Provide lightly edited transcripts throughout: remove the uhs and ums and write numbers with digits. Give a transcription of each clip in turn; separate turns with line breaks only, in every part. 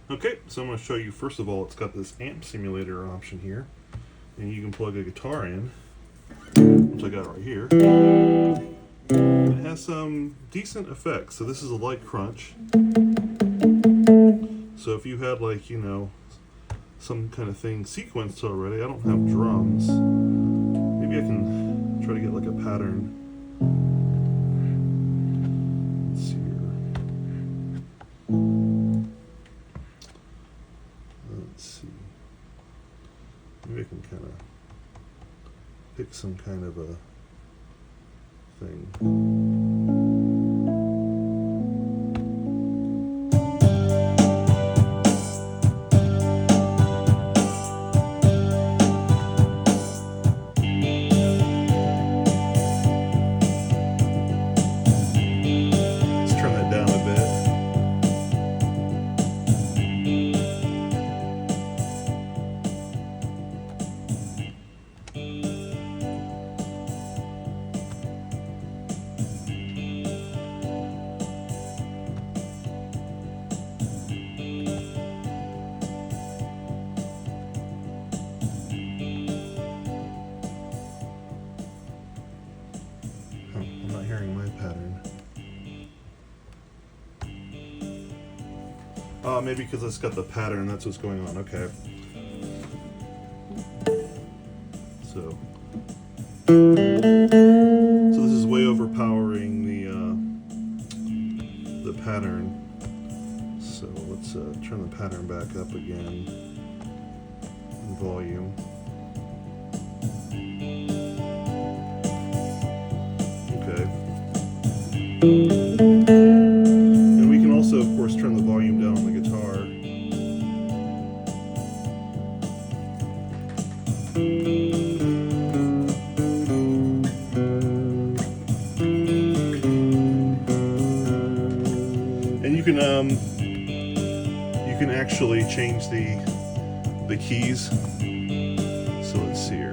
Okay, so I'm going to show you, first of all, it's got this amp simulator option here, and you can plug a guitar in, which I got right here. It has some decent effects. So this is a light crunch. So if you had, like, you know, some kind of thing sequenced already, I don't have drums. Maybe I can try to get like a pattern. Let's see here. Let's see. Maybe I can kind of pick some kind of a thing. I'm not hearing my pattern. Maybe because it's got the pattern, that's what's going on. Okay. So this is way overpowering the pattern. So let's turn the pattern back up again in volume. And we can also, of course, turn the volume down on the guitar. And you can actually change the keys. So let's see here.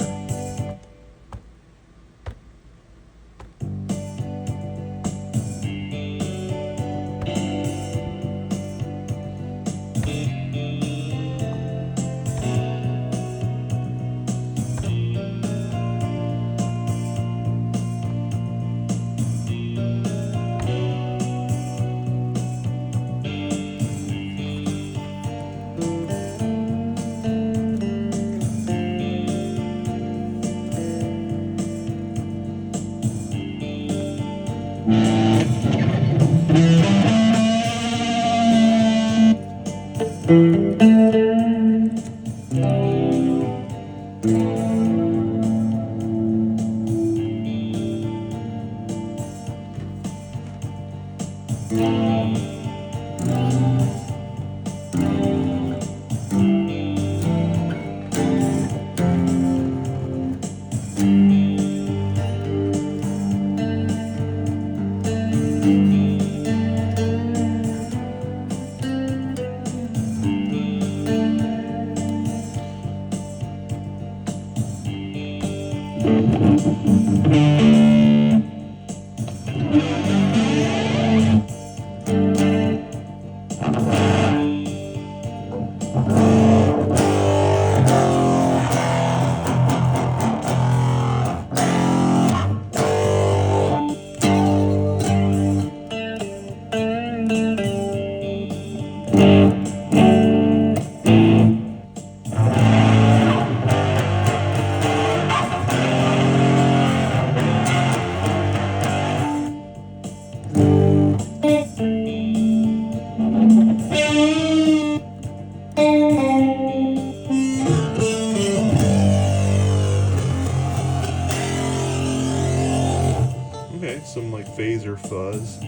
Okay, some like phaser fuzz.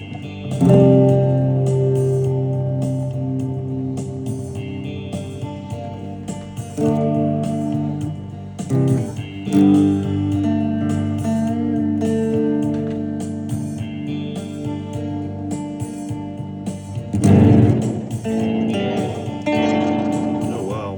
Oh wow.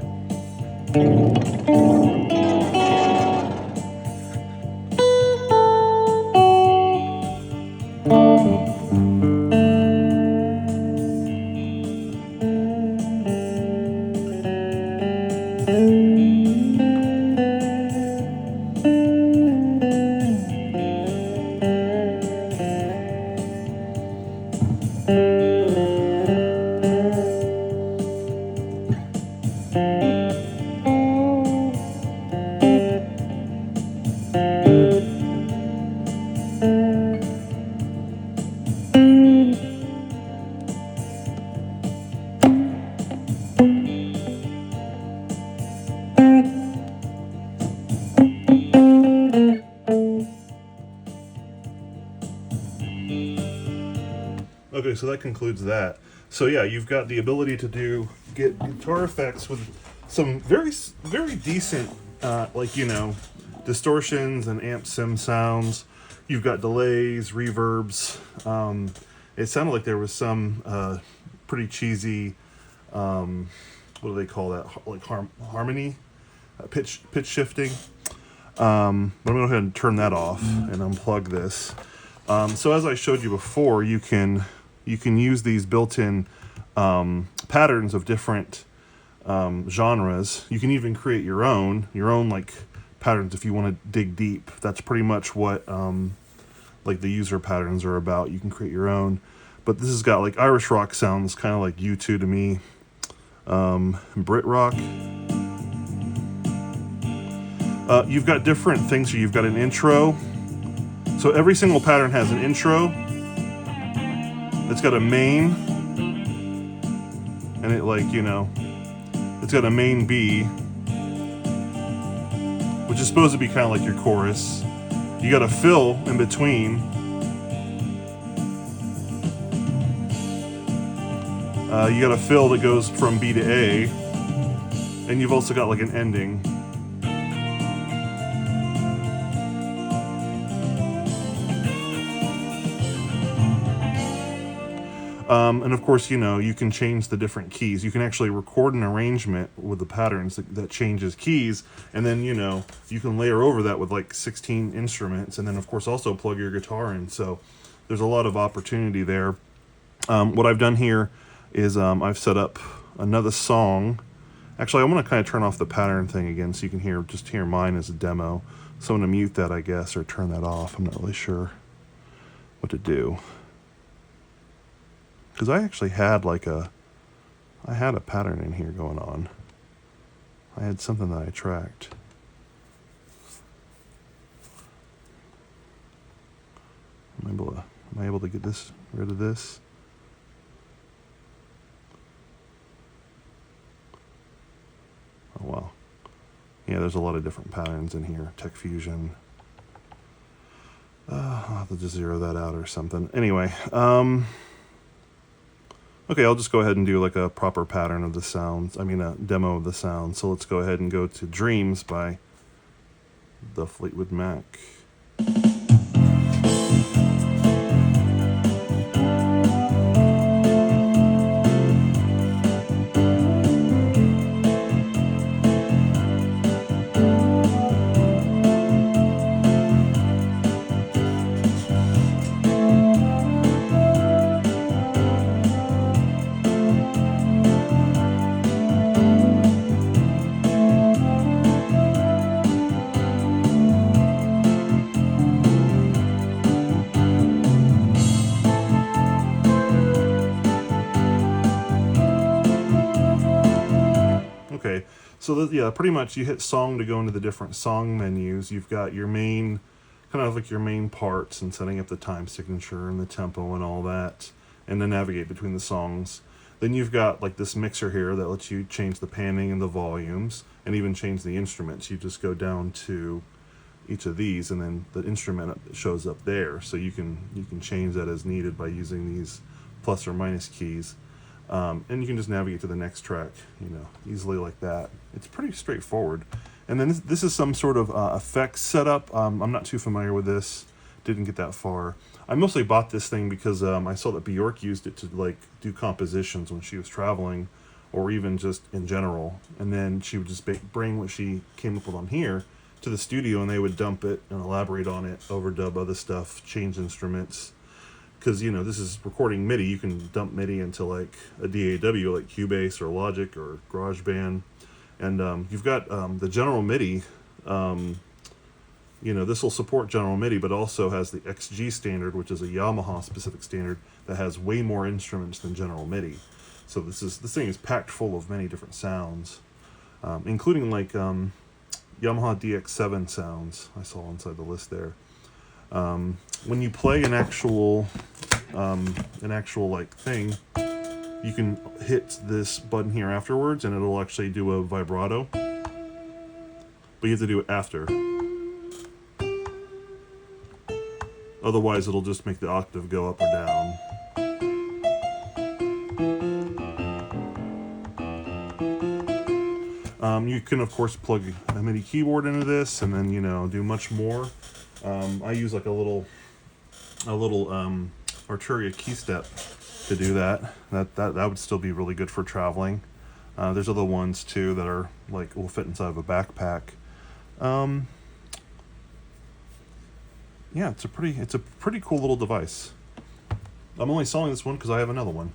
Okay, so that concludes that. So yeah, you've got the ability to get guitar effects with some very decent, distortions and amp sim sounds. You've got delays, reverbs. It sounded like there was some pretty cheesy, what do they call that? Like harmony, pitch shifting. But I'm gonna go ahead and turn that off and unplug this. So as I showed you before, you can use these built-in patterns of different genres. You can even create your own like patterns if you want to dig deep. That's pretty much what like the user patterns are about. You can create your own. But this has got like Irish rock sounds kind of like U2 to me. Brit rock. You've got different things here. You've got an intro. So every single pattern has an intro. It's got a main. And it it's got a main B, which is supposed to be kind of like your chorus. You got a fill in between. You got a fill that goes from B to A. And you've also got like an ending. And of course, you can change the different keys. You can actually record an arrangement with the patterns that changes keys, and then, you can layer over that with like 16 instruments, and then of course also plug your guitar in. So there's a lot of opportunity there. What I've done here is I've set up another song. Actually, I'm going to kind of turn off the pattern thing again so you can hear mine as a demo. So I'm going to mute that, I guess, or turn that off. I'm not really sure what to do. Because I actually had I had a pattern in here going on. I had something that I tracked. Am I able to get rid of this? Oh wow. Yeah, there's a lot of different patterns in here. Tech Fusion. I'll have to just zero that out or something. Anyway, okay, I'll just go ahead and do like a proper pattern of the sounds. I mean, a demo of the sound. So let's go ahead and go to Dreams by the Fleetwood Mac. Okay, so yeah, pretty much you hit song to go into the different song menus. You've got your main, kind of like your main parts and setting up the time signature and the tempo and all that, and then navigate between the songs. Then you've got like this mixer here that lets you change the panning and the volumes and even change the instruments. You just go down to each of these and then the instrument shows up there. So you can change that as needed by using these plus or minus keys. And you can just navigate to the next track, easily like that. It's pretty straightforward. And then this is some sort of effects setup. I'm not too familiar with this. Didn't get that far. I mostly bought this thing because I saw that Bjork used it to like do compositions when she was traveling, or even just in general. And then she would just bring what she came up with on here to the studio, and they would dump it and elaborate on it, overdub other stuff, change instruments. Because, this is recording MIDI. You can dump MIDI into like a DAW like Cubase or Logic or GarageBand. And you've got the General MIDI. This will support General MIDI, but also has the XG standard, which is a Yamaha specific standard that has way more instruments than General MIDI. So this thing is packed full of many different sounds, including like Yamaha DX7 sounds I saw inside the list there. When you play an actual like thing, you can hit this button here afterwards and it'll actually do a vibrato, but you have to do it after. Otherwise it'll just make the octave go up or down. You can of course plug a MIDI keyboard into this and then, you know, do much more. I use like a little Arturia key step to do that. That would still be really good for traveling. There's other ones too that are like will fit inside of a backpack. Yeah, it's a pretty cool little device. I'm only selling this one because I have another one.